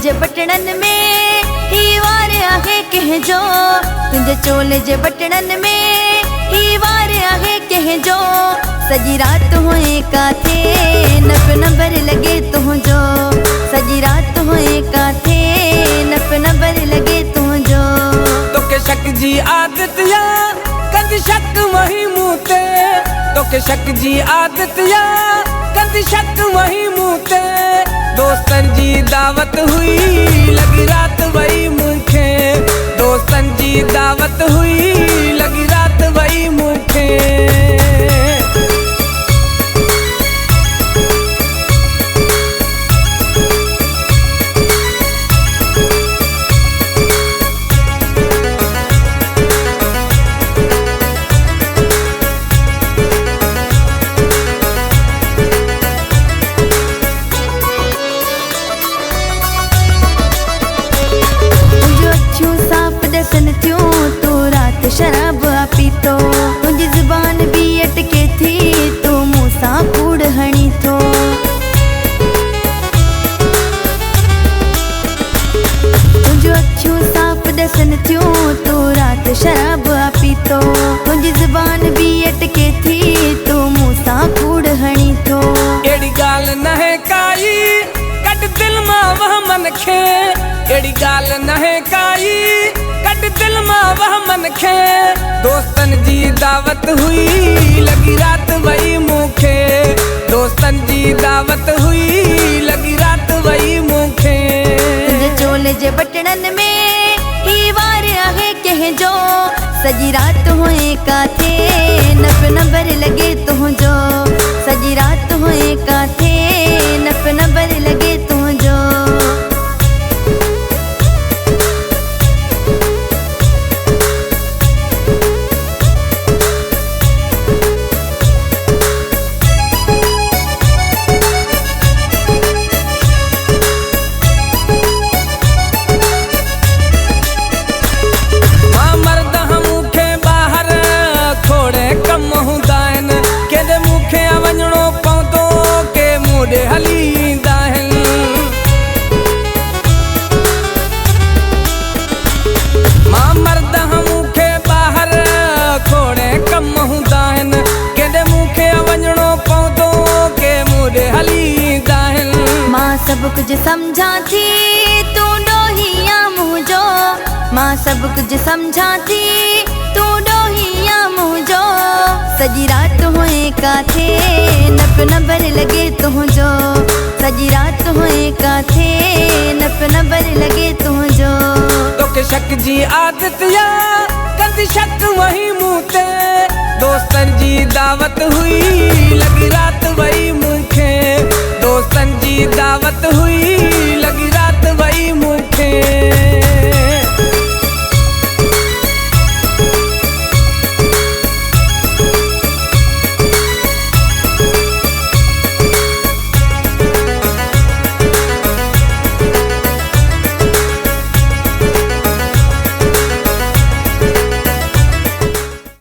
जे बटणन में ही वार आहे कहजो, तुंहिंजे चोले जे बटणन में ही वार आहे कहजो। सजी रात हुए काथे नप नंबर लगे तुंहिंजो, सजी रात हुए काथे नप नंबर लगे तुंहिंजो। तोखे शक जी आदत या कद शक वही मूते, तोखे शक जी आदत या कद शक वही मूते। दोस्तन जी दावत हुई लगी रात वही मूंखे, दोस्तन जी दावत हुई लगी रात वही मूंखे। शराब पीतो, तुझी जुबान भी अटके थी, तू मूसा कूड़ हणी थो। तुझो अखियूं साफ दसन थियूं, तू रात शराब पीतो, तुझी जुबान भी अटके थी, तू मूसा कूड़ हणी थो। एड़ी गाल न है काई कट दिल मां वह मन खे, एड़ी गाल न है काई कट दिल मां वह मन खे। दोस्तन जी दावत हुई लगी रात वही मूंखे, दोस्तन जी दावत हुई लगी रात वही मूंखे। तुंहिंजे चोले जे बटणन में ही वार आहे कहजो, सजी रात हुए काथे नप नंबर लगे तुंहिंजो, सजी रात हुए काथे नप नंबर लगे तुंहिंजो। सब कुछ समझा थी तू डोहिया मुझो, मां सब कुछ समझा थी तू डोहिया मुझो। सजी रात हुए काथे नप नंबर लगे तुंहिंजो, सजी रात हुए काथे नप नंबर लगे तुंहिंजो। तोखे शक जी आदत या कद शक वही मूते, दोस्तन जी दावत हुई लगी रात वही मूंखे, दोस्तन जी दावत हुई लगी रात वही मूंखे।